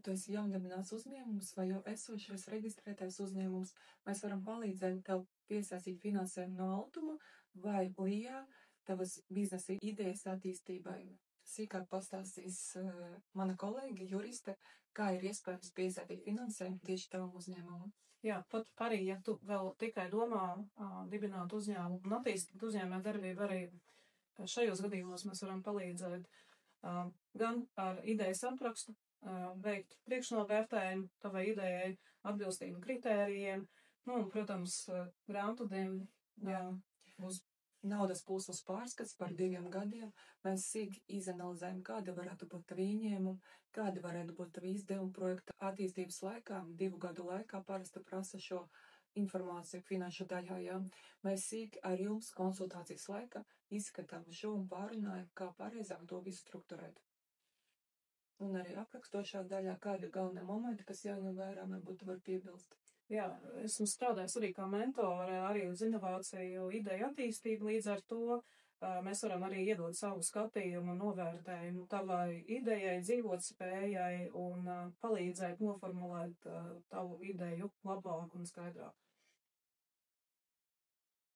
tu esi jaundibināts uzņēmums vai jau esošais reģistrētais uzņēmums, mēs varam palīdzēt tev piesaistīt finansējumu no Altuma vai Lijā tavas biznesa idejas attīstībai. Sīkāk pastāstīs mana kolēģe, juriste, kā ir iespējams piesaistīt finansējumu tieši tavam uzņēmumam. Jā, pat arī, ja tu vēl tikai domā dibināt uzņēmumu un attīstīt uzņēmē darbību, arī šajos gadījumos mēs varam palīdzēt gan ar idejas aprakstu, veikt priekšnovērtējumu tavai idejai, atbilstību kritērijiem, nu, un, protams, grāmatvediem. Jā, uz naudas plūsmas pārskats par 2 gadiem. Mēs sīki izanalizējam, kāda varētu būt tavi ieņēmumi, kāda varētu būt tavi izdevumi projekta attīstības laikā. 2 gadu laikā parasti prasa šo informāciju finanšu daļā, jā. Mēs sīki ar jums konsultācijas laikā izskatām šo un pārunājam, kā pareizāk to visu strukturēt. Un arī aprakstošā daļā, kādi galvenie momenti, kas jāņem vērā, varbūt var piebilst. Jā, esmu strādājis arī kā mentore, arī uz inovāciju ideju attīstību, līdz ar to mēs varam arī iedot savu skatījumu un novērtējumu tavai idejai, dzīvot spējai un palīdzēt noformulēt tavu ideju labāk un skaidrāk.